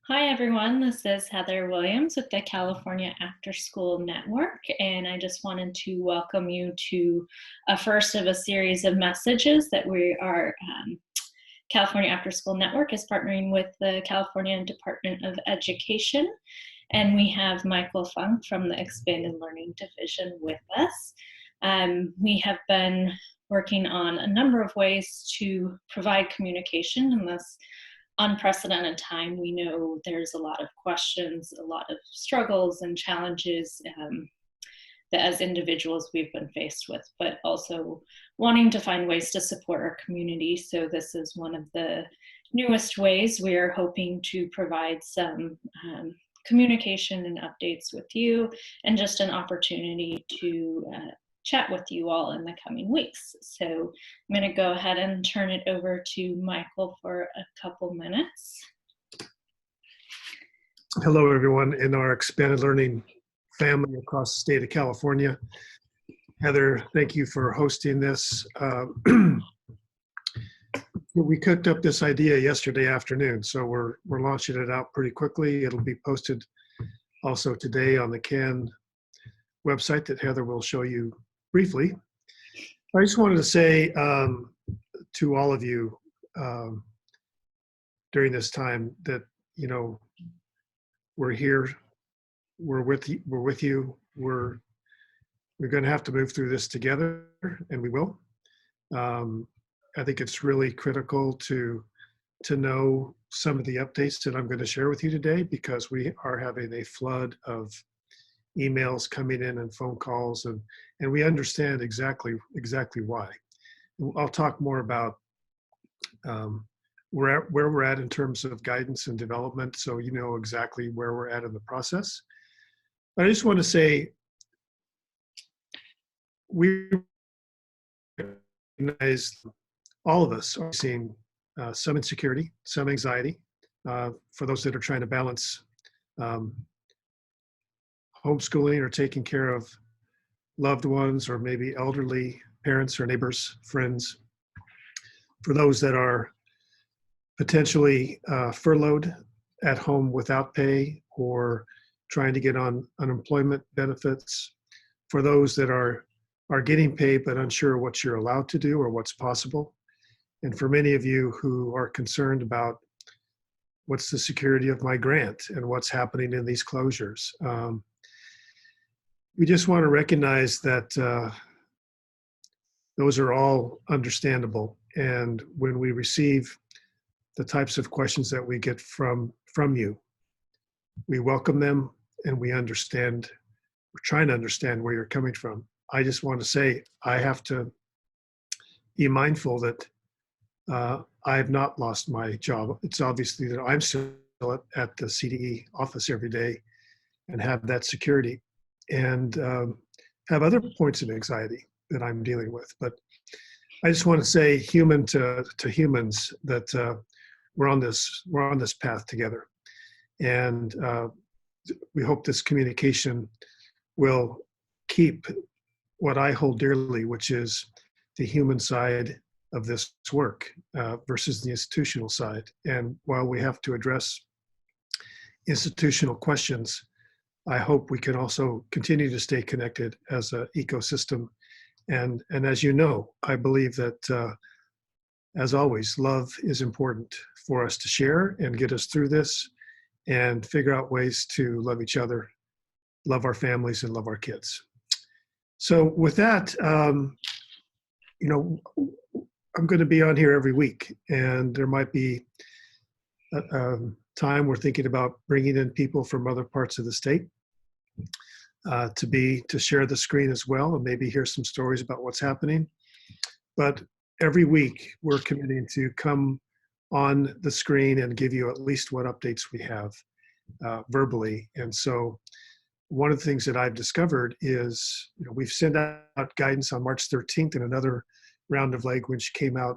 Hi, everyone. This is Heather Williams with the California AfterSchool Network, and I just wanted to welcome you to a first of a series of messages that California AfterSchool Network is partnering with the California Department of Education, and we have Michael Funk from the Expanded Learning Division with us. We have been working on a number of ways to provide communication in this unprecedented time. We know there's a lot of questions, a lot of struggles and challenges that as individuals we've been faced with, but also wanting to find ways to support our community. So this is one of the newest ways we are hoping to provide some communication and updates with you, and just an opportunity to chat with you all in the coming weeks. So I'm going to go ahead and turn it over to Michael for a couple minutes. Hello, everyone in our expanded learning family across the state of California. Heather, thank you for hosting this. We cooked up this idea yesterday afternoon, so we're launching it out pretty quickly. It'll be posted also today on the CAN website that Heather will show you briefly. I just wanted to say to all of you during this time that, you know, we're here, we're with you, we're going to have to move through this together, and we will. I think it's really critical to know some of the updates that I'm going to share with you today, because we are having a flood of emails coming in and phone calls, and we understand exactly why. I'll talk more about where we're at in terms of guidance and development, so you know exactly where we're at in the process. But I just want to say, we recognize all of us are seeing some insecurity, some anxiety for those that are trying to balance homeschooling or taking care of loved ones, or maybe elderly parents or neighbors, friends. For those that are potentially furloughed at home without pay, or trying to get on unemployment benefits. For those that are getting paid but unsure what you're allowed to do or what's possible. And for many of you who are concerned about what's the security of my grant and what's happening in these closures. We just want to recognize that those are all understandable. And when we receive the types of questions that we get from you, we welcome them, and we understand, we're trying to understand where you're coming from. I just want to say, I have to be mindful that I have not lost my job. It's obviously that I'm still at the CDE office every day and have that security, and have other points of anxiety that I'm dealing with. But I just want to say, human to humans, that we're on this path together, and we hope this communication will keep what I hold dearly, which is the human side of this work versus the institutional side. And while we have to address institutional questions, I hope we can also continue to stay connected as an ecosystem. And as you know, I believe that, as always, love is important for us to share and get us through this, and figure out ways to love each other, love our families, and love our kids. So with that, you know, I'm going to be on here every week, and there might be a time we're thinking about bringing in people from other parts of the state to share the screen as well, and maybe hear some stories about what's happening. But every week we're committing to come on the screen and give you at least what updates we have verbally. And so one of the things that I've discovered is, you know, we've sent out guidance on March 13th, and another round of language came out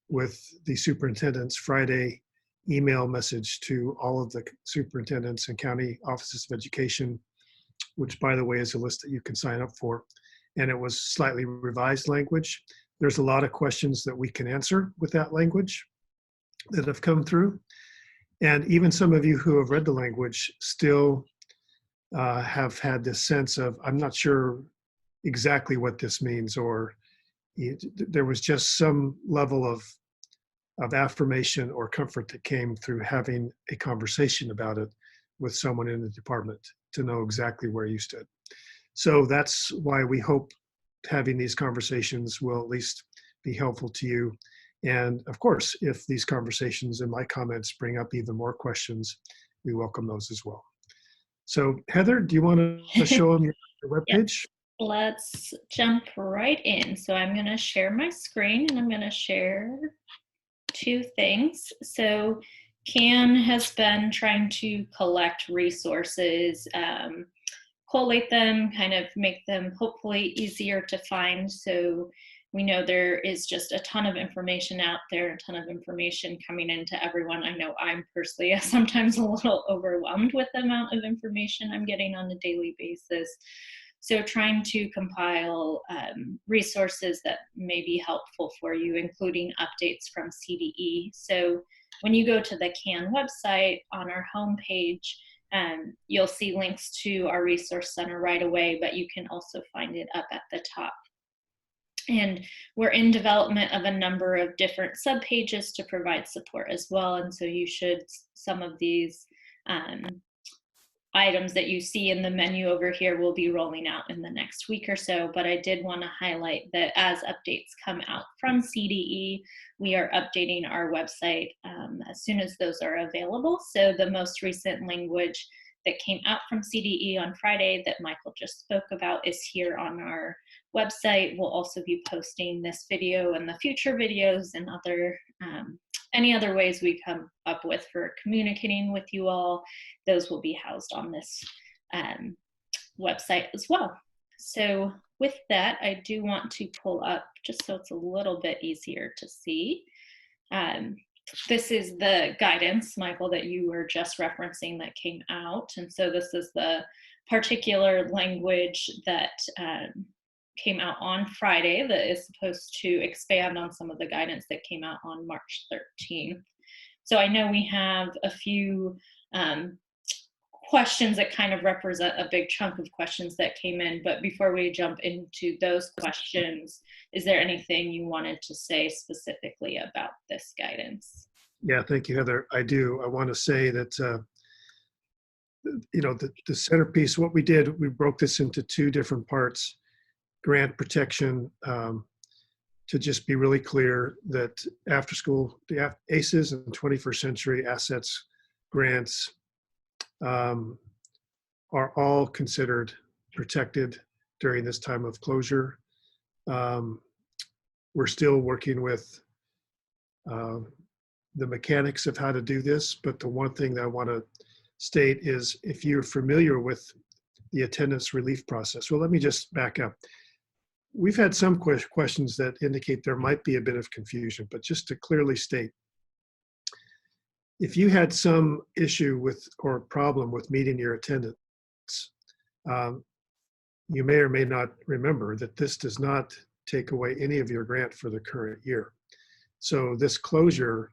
with the superintendent's Friday email message to all of the superintendents and county offices of education, which, by the way, is a list that you can sign up for. And it was slightly revised language. There's a lot of questions that we can answer with that language. that have come through. And even some of you who have read the language still have had this sense of, I'm not sure exactly what this means, or there was just some level of affirmation or comfort that came through having a conversation about it with someone in the department to know exactly where you stood. So that's why we hope having these conversations will at least be helpful to you. And of course, if these conversations and my comments bring up even more questions, we welcome those as well. So Heather, do you want to show them your webpage? Let's jump right in. So I'm going to share my screen, and I'm going to share two things. So CAN has been trying to collect resources, collate them, kind of make them hopefully easier to find. So we know there is just a ton of information out there, a ton of information coming into everyone. I know I'm personally sometimes a little overwhelmed with the amount of information I'm getting on a daily basis. So trying to compile resources that may be helpful for you, including updates from CDE. So when you go to the CAN website on our homepage, you'll see links to our resource center right away, but you can also find it up at the top. And we're in development of a number of different subpages to provide support as well. And so you should, some of these items that you see in the menu over here will be rolling out in the next week or so. But I did want to highlight that as updates come out from CDE, we are updating our website as soon as those are available. So the most recent language that came out from CDE on Friday that Michael just spoke about is here on our website. We'll also be posting this video and the future videos and other any other ways we come up with for communicating with you all. Those will be housed on this website as well. So with that, I do want to pull up, just so it's a little bit easier to see. This is the guidance, Michael, that you were just referencing that came out. And so this is the particular language that came out on Friday that is supposed to expand on some of the guidance that came out on March 13th. So I know we have a few questions that kind of represent a big chunk of questions that came in, but before we jump into those questions, is there anything you wanted to say specifically about this guidance? Yeah, thank you, Heather. I do. I want to say that, the centerpiece, what we did, we broke this into two different parts. Grant protection, to just be really clear that after school, the ACEs and 21st Century Assets grants are all considered protected during this time of closure. We're still working with the mechanics of how to do this, but the one thing that I want to state is if you're familiar with the attendance relief process, well, let me just back up. We've had some questions that indicate there might be a bit of confusion, but just to clearly state, if you had some issue with or problem with meeting your attendance, you may or may not remember that this does not take away any of your grant for the current year. So this closure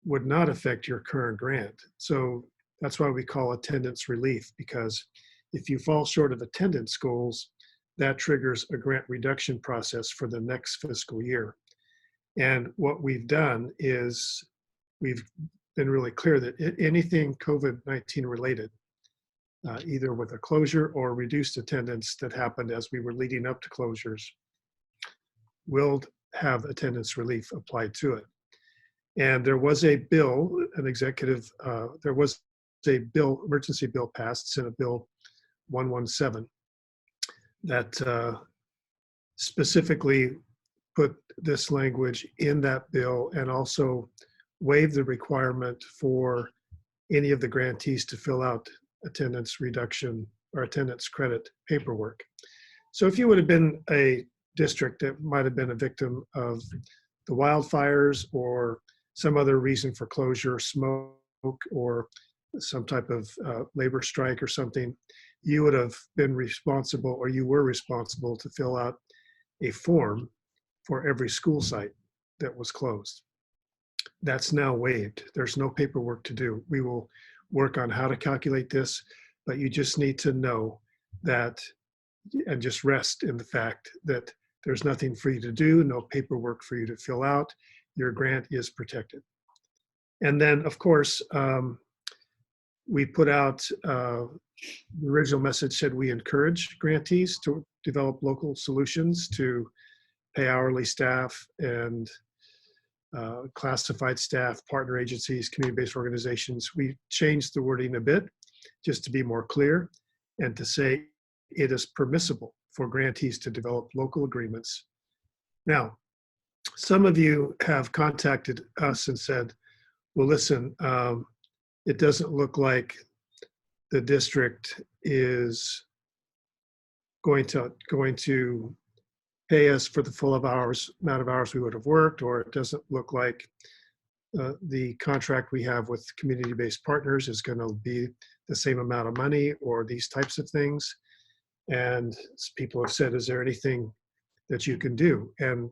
would not affect your current grant. So that's why we call attendance relief, because if you fall short of attendance goals, that triggers a grant reduction process for the next fiscal year. And what we've done is we've been really clear that anything COVID-19 related, either with a closure or reduced attendance that happened as we were leading up to closures, will have attendance relief applied to it. And there was a bill, there was a bill, emergency bill passed, Senate Bill 117, that specifically put this language in that bill and also waived the requirement for any of the grantees to fill out attendance reduction or attendance credit paperwork. So if you would have been a district that might have been a victim of the wildfires or some other reason for closure, smoke, or some type of labor strike or something, you would have been responsible, or you were responsible to fill out a form for every school site that was closed. that's now waived. There's no paperwork to do. We will work on how to calculate this, but you just need to know that and just rest in the fact that there's nothing for you to do, no paperwork for you to fill out. Your grant is protected. And then, of course, we put out the original message said we encourage grantees to develop local solutions to pay hourly staff and classified staff, partner agencies, community-based organizations. We changed the wording a bit just to be more clear and to say it is permissible for grantees to develop local agreements. Now, some of you have contacted us and said, well, listen, it doesn't look like the district is going to pay us for the full amount of hours we would have worked, or it doesn't look like the contract we have with community-based partners is going to be the same amount of money, or these types of things. And people have said, is there anything that you can do? And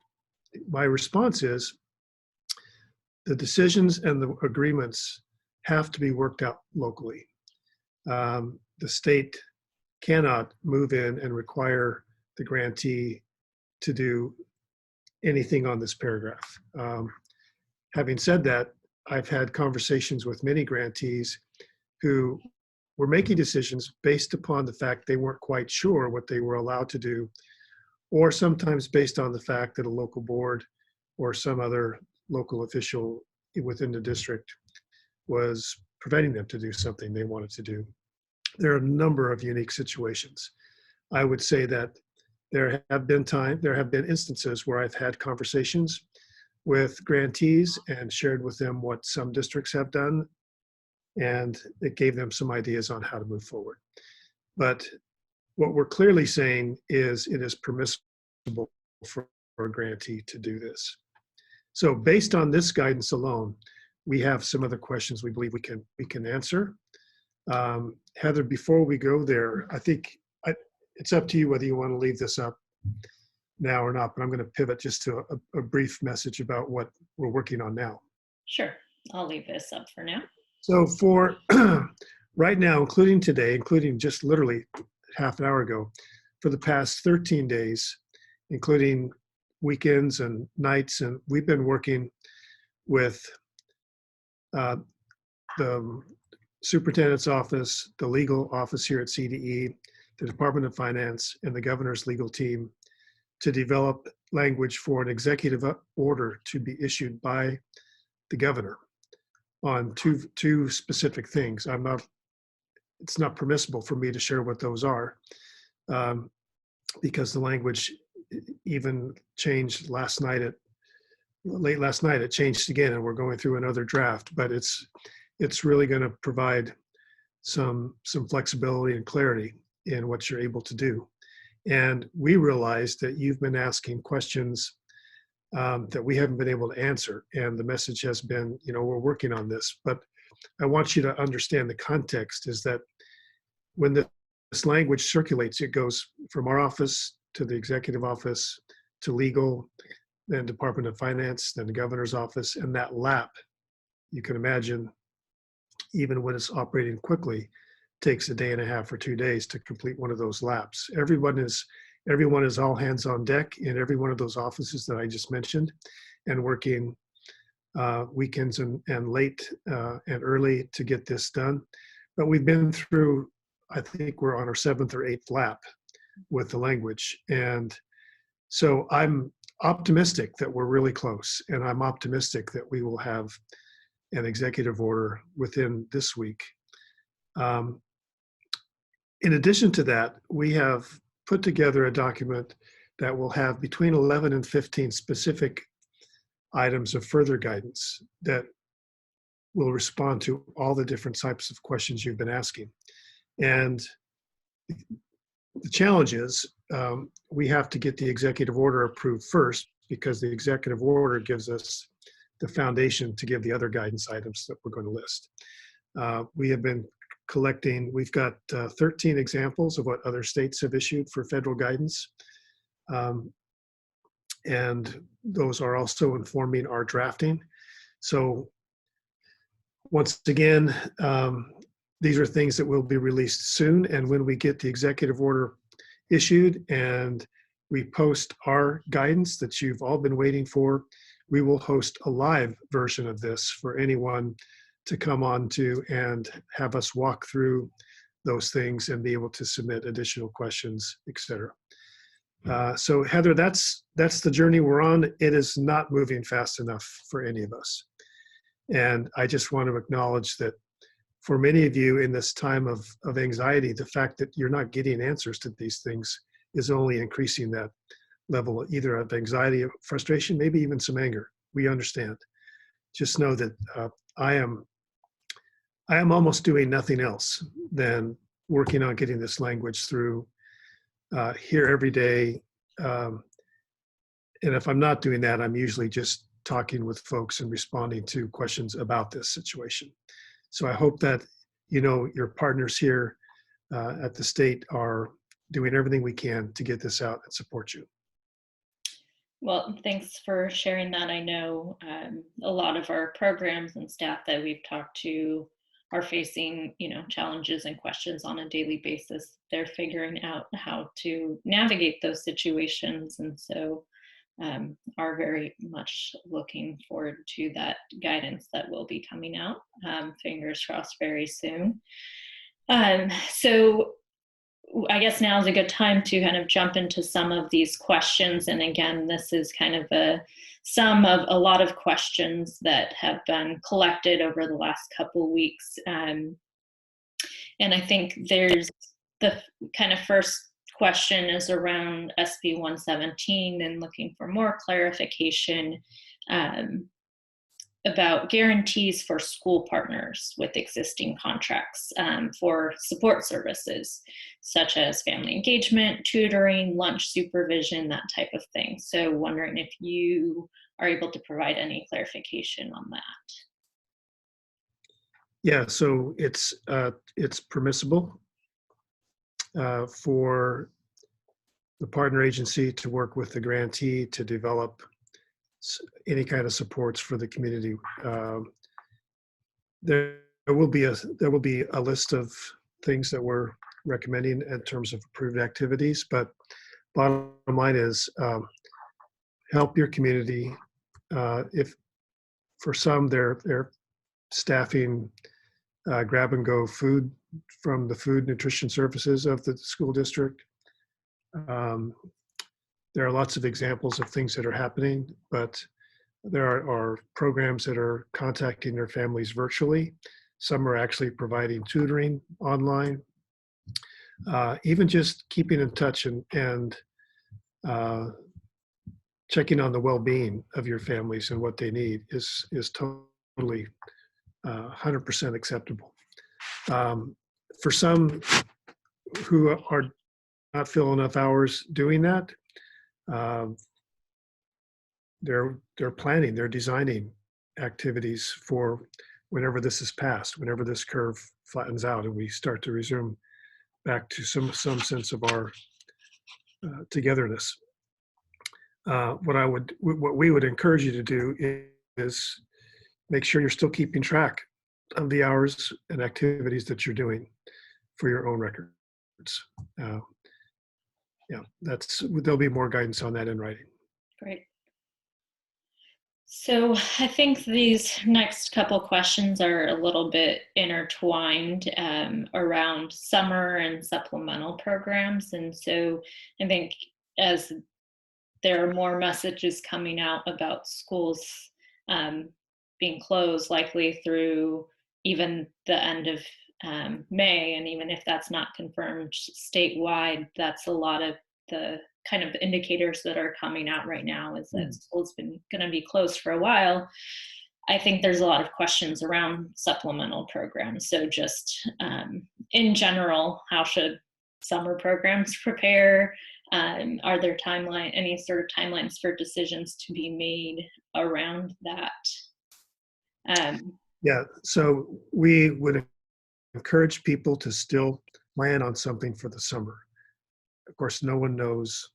my response is, the decisions and the agreements have to be worked out locally. The state cannot move in and require the grantee to do anything on this paragraph. Having said that, I've had conversations with many grantees who were making decisions based upon the fact they weren't quite sure what they were allowed to do, or sometimes based on the fact that a local board or some other local official within the district was preventing them to do something they wanted to do. There are a number of unique situations. I would say that there have been instances where I've had conversations with grantees and shared with them what some districts have done, and it gave them some ideas on how to move forward. But what we're clearly saying is it is permissible for a grantee to do this. So based on this guidance alone, we have some other questions we believe we can answer. Heather, before we go there, I think it's up to you whether you want to leave this up now or not, but I'm going to pivot just to a brief message about what we're working on now. Sure, I'll leave this up for now. So for right now, including today, including just literally half an hour ago, for the past 13 days, including weekends and nights, and we've been working with the superintendent's office, the legal office here at CDE, the Department of Finance, and the governor's legal team to develop language for an executive order to be issued by the governor on two specific things. It's not permissible for me to share what those are, because the language even changed late last night. It changed again, and we're going through another draft. But it's really going to provide some flexibility and clarity in what you're able to do. And we realized that you've been asking questions that we haven't been able to answer. And the message has been, we're working on this. But I want you to understand the context is that when this language circulates, it goes from our office to the executive office to legal, then Department of Finance, then the governor's office, and that lap, you can imagine, even when it's operating quickly, takes a day and a half or 2 days to complete one of those laps. Everyone is all hands on deck in every one of those offices that I just mentioned, and working weekends and late and early to get this done. But we've been through, I think we're on our 7th or 8th lap with the language. And so I'm optimistic that we're really close, and I'm optimistic that we will have an executive order within this week. In addition to that, we have put together a document that will have between 11 and 15 specific items of further guidance that will respond to all the different types of questions you've been asking. And the challenge is we have to get the executive order approved first, because the executive order gives us the foundation to give the other guidance items that we're going to list. We have been collecting, we've got 13 examples of what other states have issued for federal guidance. And those are also informing our drafting. So once again, these are things that will be released soon. And when we get the executive order issued and we post our guidance that you've all been waiting for, we will host a live version of this for anyone to come on to and have us walk through those things and be able to submit additional questions, et cetera. So Heather, that's the journey we're on. It is not moving fast enough for any of us. And I just want to acknowledge that for many of you in this time of anxiety, the fact that you're not getting answers to these things is only increasing that level either of anxiety, frustration, maybe even some anger. We understand. Just know that I am almost doing nothing else than working on getting this language through here every day. And if I'm not doing that, I'm usually just talking with folks and responding to questions about this situation. So I hope that, your partners here at the state are doing everything we can to get this out and support you. Well, thanks for sharing that. I know a lot of our programs and staff that we've talked to are facing, challenges and questions on a daily basis. They're figuring out how to navigate those situations, and so are very much looking forward to that guidance that will be coming out. Fingers crossed very soon. So I guess now is a good time to kind of jump into some of these questions. And again, this is kind of a sum of a lot of questions that have been collected over the last couple weeks. And I think there's the kind of first question is around SB 117 and looking for more clarification about guarantees for school partners with existing contracts for support services, such as family engagement, tutoring, lunch supervision, that type of thing. So wondering if you are able to provide any clarification on that. Yeah, so it's permissible for the partner agency to work with the grantee to develop any kind of supports for the community. There will be a list of things that we're recommending in terms of approved activities, but bottom line is help your community. If for some they're staffing grab and go food from the food nutrition services of the school district. There are lots of examples of things that are happening, but there are programs that are contacting their families virtually. Some are actually providing tutoring online. Even just keeping in touch and checking on the well-being of your families and what they need is totally 100% acceptable. For some who are not filling enough hours doing that, they're planning, they're designing activities for whenever this is passed, whenever this curve flattens out and we start to resume back to some sense of our togetherness. What we would encourage you to do is make sure you're still keeping track of the hours and activities that you're doing for your own records. Yeah, there'll be more guidance on that in writing. Great. So I think these next couple questions are a little bit intertwined around summer and supplemental programs. And so I think as there are more messages coming out about schools being closed likely through even the end of May, and even if that's not confirmed statewide, that's a lot of the kind of indicators that are coming out right now is that school's been going to be closed for a while. I think there's a lot of questions around supplemental programs. So just in general, how should summer programs prepare? Are there any sort of timelines for decisions to be made around that? Yeah, so we would encourage people to still plan on something for the summer. Of course, no one knows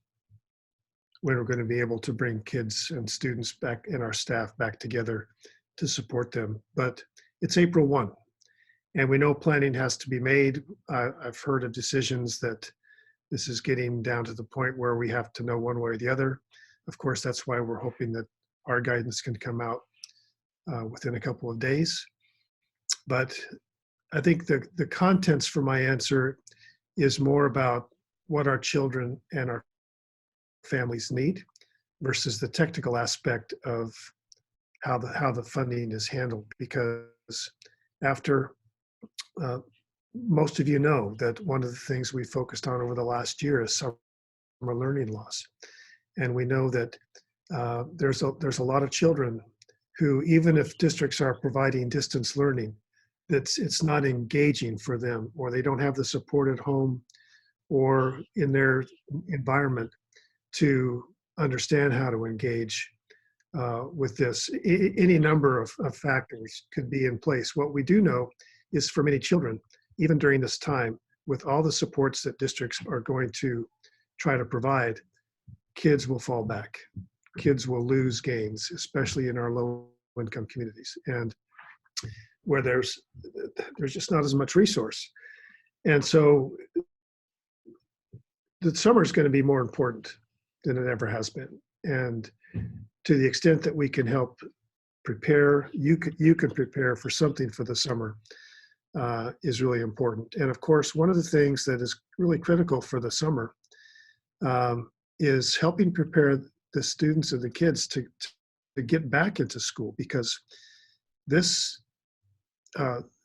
when we're going to be able to bring kids and students back and our staff back together to support them. But it's April 1, and we know planning has to be made. I've heard of decisions that this is getting down to the point where we have to know one way or the other. Of course, that's why we're hoping that our guidance can come out within a couple of days. But I think the contents for my answer is more about what our children and our families need versus the technical aspect of how the funding is handled. Because after most of you know that one of the things we focused on over the last year is summer learning loss, and we know that there's a lot of children who, even if districts are providing distance learning, it's not engaging for them, or they don't have the support at home or in their environment to understand how to engage with this. Any number of factors could be in place. What we do know is for many children, even during this time, with all the supports that districts are going to try to provide, kids will fall back. Kids will lose gains, especially in our low-income communities, and where there's just not as much resource. And so the summer is going to be more important than it ever has been. And to the extent that we can help prepare, you can prepare for something for the summer is really important. And of course, one of the things that is really critical for the summer is helping prepare the students and the kids to get back into school, because this,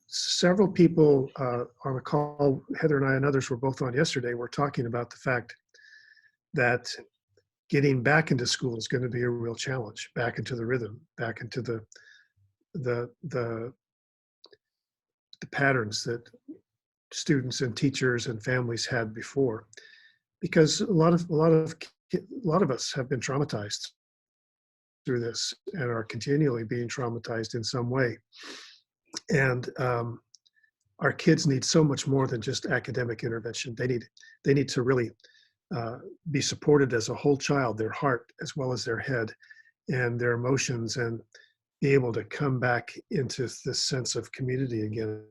several people on a call, Heather and I and others were both on yesterday, were talking about the fact that getting back into school is going to be a real challenge, back into the rhythm, back into the patterns that students and teachers and families had before, because a lot of us have been traumatized through this and are continually being traumatized in some way. And our kids need so much more than just academic intervention. They need to really be supported as a whole child, their heart as well as their head and their emotions, and be able to come back into this sense of community again.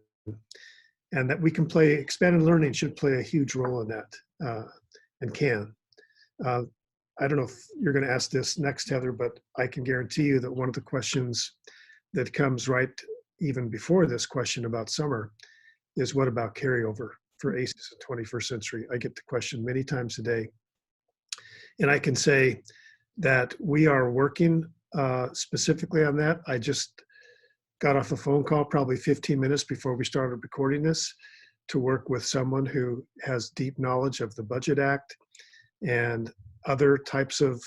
And that we can play, expanded learning should play a huge role in that, and can. I don't know if you're going to ask this next, Heather, but I can guarantee you that one of the questions that comes right even before this question about summer is, what about carryover for ACES in 21st century? I get the question many times a day. And I can say that we are working specifically on that. I just got off a phone call probably 15 minutes before we started recording this to work with someone who has deep knowledge of the Budget Act and other types of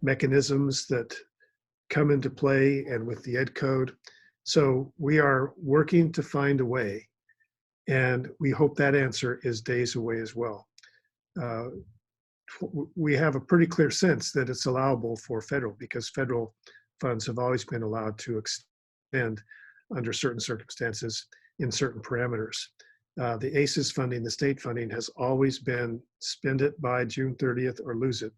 mechanisms that come into play, and with the Ed Code. So we are working to find a way, and we hope that answer is days away as well. We have a pretty clear sense that it's allowable for federal, because federal funds have always been allowed to extend under certain circumstances in certain parameters. The ACES funding, the state funding, has always been spend it by June 30th or lose it.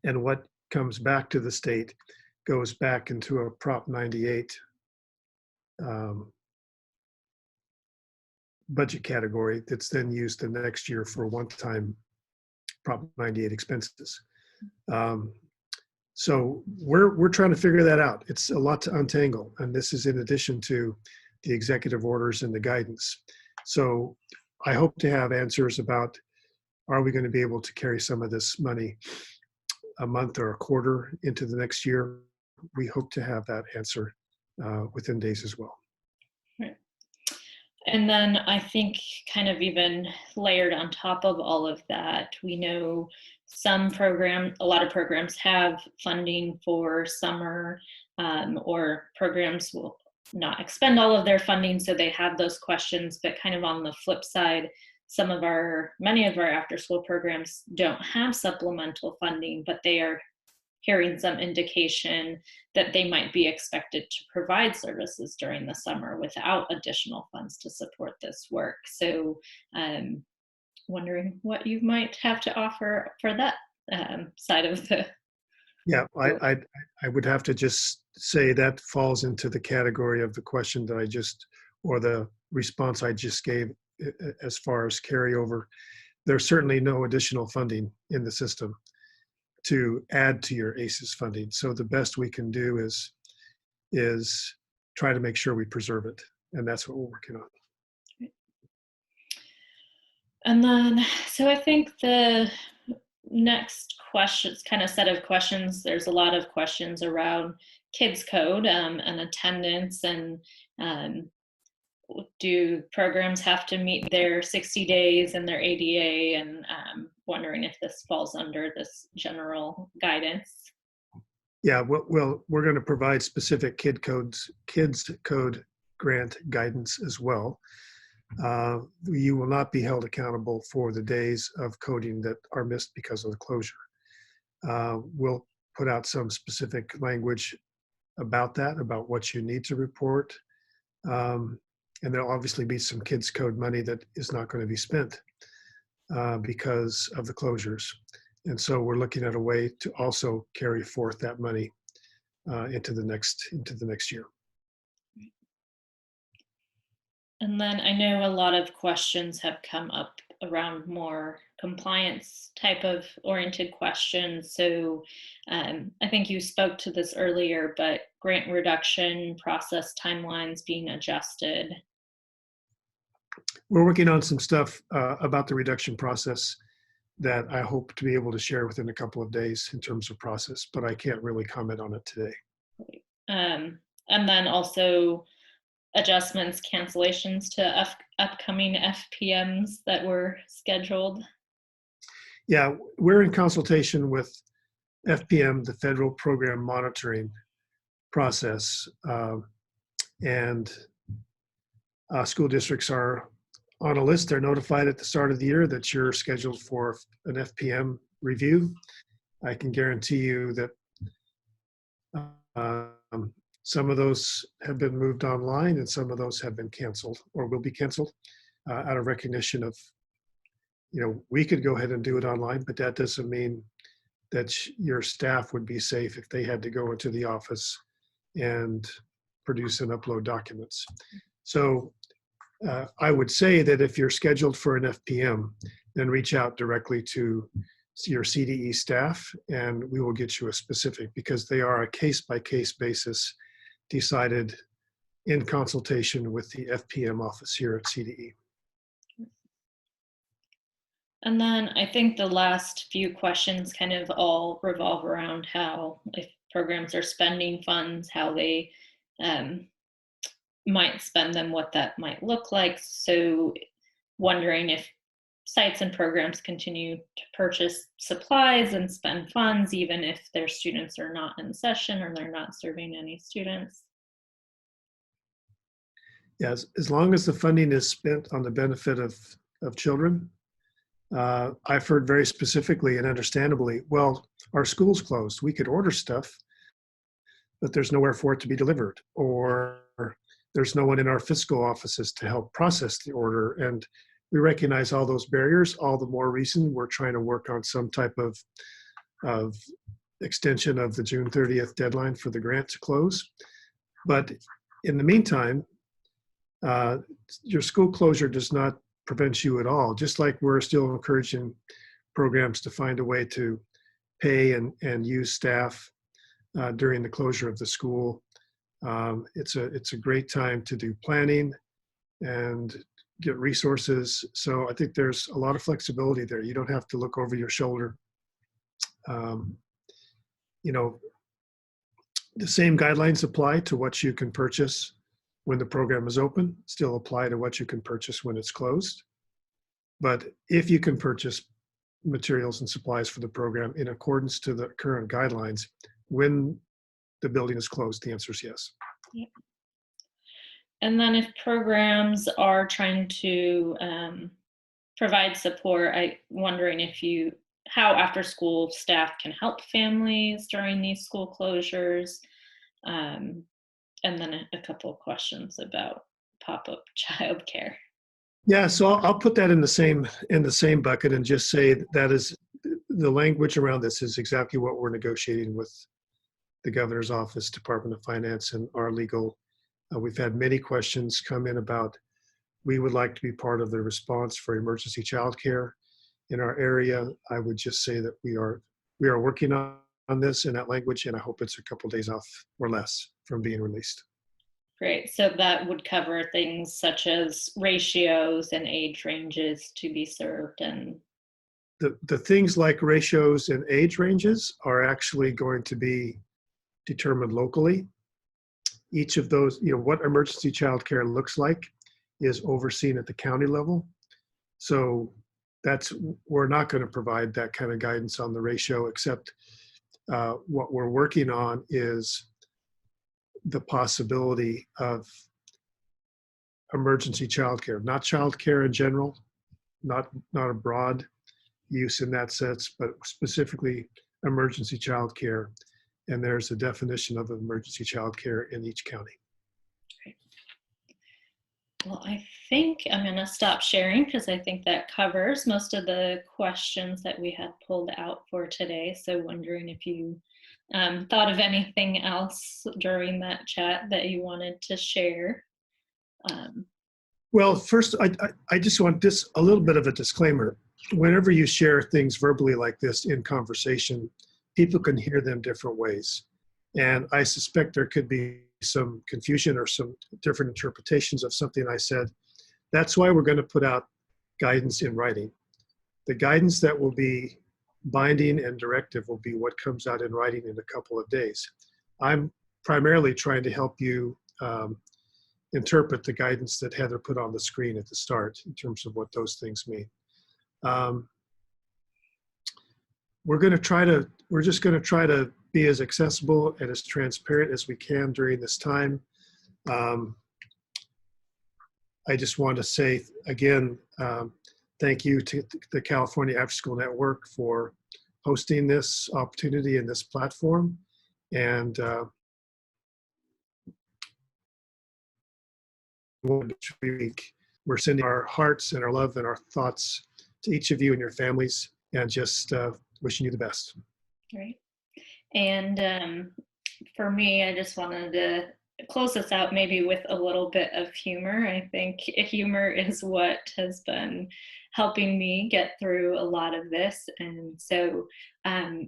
And what comes back to the state goes back into a Prop 98 budget category that's then used the next year for one-time Prop 98 expenses. So we're trying to figure that out. It's a lot to untangle, and this is in addition to the executive orders and the guidance. So I hope to have answers about, are we going to be able to carry some of this money a month or a quarter into the next year? We hope to have that answer within days as well. Right. And then I think kind of even layered on top of all of that, we know a lot of programs have funding for summer, or programs will not expend all of their funding, so they have those questions. But kind of on the flip side, many of our after school programs don't have supplemental funding, but they are hearing some indication that they might be expected to provide services during the summer without additional funds to support this work. So wondering what you might have to offer for that side of the Yeah, I would have to just say that falls into the category of the question that I just, or the response I just gave as far as carryover. There's certainly no additional funding in the system to add to your ACES funding. So the best we can do is try to make sure we preserve it. And that's what we're working on. And then, so I think the next questions, kind of set of questions, there's a lot of questions around kids code and attendance, and do programs have to meet their 60 days and their ADA, and wondering if this falls under this general guidance. Yeah, well, we're going to provide specific kids code grant guidance as well. You will not be held accountable for the days of coding that are missed because of the closure. We'll put out some specific language about that, about what you need to report. And there'll obviously be some kids code money that is not going to be spent because of the closures. And so we're looking at a way to also carry forth that money into the next year. And then I know a lot of questions have come up around more compliance type of oriented questions. So I think you spoke to this earlier, but grant reduction process timelines being adjusted. We're working on some stuff about the reduction process that I hope to be able to share within a couple of days in terms of process, but I can't really comment on it today. And then also adjustments, cancellations to upcoming FPMs that were scheduled. Yeah, we're in consultation with FPM, the Federal Program Monitoring Process, and school districts are on a list. They're notified at the start of the year that you're scheduled for an FPM review. I can guarantee you that some of those have been moved online and some of those have been canceled or will be canceled out of recognition of, we could go ahead and do it online, but that doesn't mean that your staff would be safe if they had to go into the office and produce and upload documents. So I would say that if you're scheduled for an FPM, then reach out directly to your CDE staff and we will get you a specific, because they are a case-by-case basis decided in consultation with the FPM office here at CDE. And then I think the last few questions kind of all revolve around how, if programs are spending funds, how they might spend them, what that might look like. So wondering if sites and programs continue to purchase supplies and spend funds, even if their students are not in session or they're not serving any students. Yes, as long as the funding is spent on the benefit of children. I've heard very specifically and understandably, well, our school's closed. We could order stuff, but there's nowhere for it to be delivered, or there's no one in our fiscal offices to help process the order. And we recognize all those barriers. All the more reason we're trying to work on some type of extension of the June 30th deadline for the grant to close. But in the meantime, your school closure does not prevent you at all. Just like we're still encouraging programs to find a way to pay and use staff during the closure of the school. It's a great time to do planning and get resources. So I think there's a lot of flexibility there. You don't have to look over your shoulder. The same guidelines apply to what you can purchase when the program is open, still apply to what you can purchase when it's closed. But if you can purchase materials and supplies for the program in accordance to the current guidelines, when the building is closed, the answer is yes. Yep. And then if programs are trying to provide support, I'm wondering how after school staff can help families during these school closures. And then a couple of questions about PopUp Childcare. Yeah, so I'll put that in the same bucket and just say that is the language around this is exactly what we're negotiating with the governor's office, Department of Finance, and our legal. We've had many questions come in about, we would like to be part of the response for emergency childcare in our area. I would just say that we are working on this in that language, and I hope it's a couple days off or less from being released. Great. So that would cover things such as ratios and age ranges to be served. And the things like ratios and age ranges are actually going to be determined locally. Each of those, what emergency childcare looks like is overseen at the county level. So we're not going to provide that kind of guidance on the ratio, except what we're working on is the possibility of emergency childcare, not childcare in general, not a broad use in that sense, but specifically emergency childcare. And there's a definition of emergency childcare in each county. Great. Well, I think I'm going to stop sharing because I think that covers most of the questions that we had pulled out for today. So wondering if you thought of anything else during that chat that you wanted to share. Well, first, I just want a little bit of a disclaimer. Whenever you share things verbally like this in conversation, people can hear them different ways. And I suspect there could be some confusion or some different interpretations of something I said. That's why we're going to put out guidance in writing. The guidance that will be binding and directive will be what comes out in writing in a couple of days. I'm primarily trying to help you interpret the guidance that Heather put on the screen at the start in terms of what those things mean. We're just going to try to be as accessible and as transparent as we can during this time. I just want to say again, thank you to the California AfterSchool Network for hosting this opportunity and this platform. And we're sending our hearts and our love and our thoughts to each of you and your families, and just wishing you the best. Great. And for me, I just wanted to close this out maybe with a little bit of humor. I think humor is what has been helping me get through a lot of this. And so on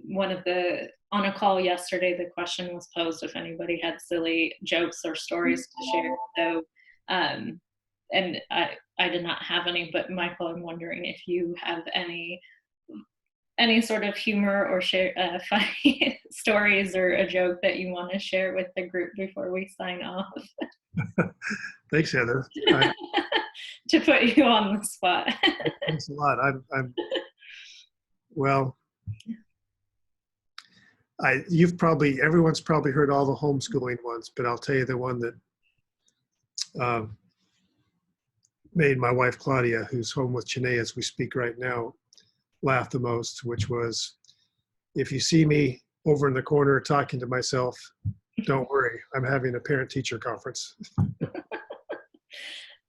a call yesterday, the question was posed if anybody had silly jokes or stories to share. So, and I did not have any, but Michael, I'm wondering if you have any sort of humor or share funny stories or a joke that you want to share with the group before we sign off. Thanks, Heather. To put you on the spot. Thanks a lot. Well, everyone's probably heard all the homeschooling ones, but I'll tell you the one that made my wife Claudia, who's home with Chennai as we speak right now, laugh the most, which was, if you see me over in the corner talking to myself, don't worry, I'm having a parent-teacher conference.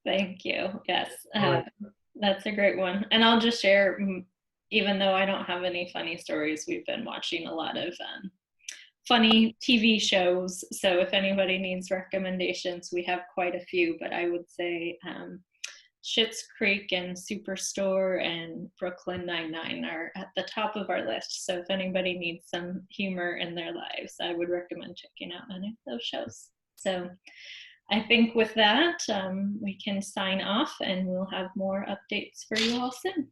Thank you. Yes, Right. That's a great one. And I'll just share, even though I don't have any funny stories, we've been watching a lot of funny TV shows. So if anybody needs recommendations, we have quite a few, but I would say Schitt's Creek and Superstore and Brooklyn Nine-Nine are at the top of our list. So if anybody needs some humor in their lives, I would recommend checking out any of those shows. So I think with that, we can sign off and we'll have more updates for you all soon.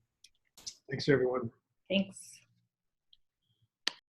Thanks, everyone. Thanks.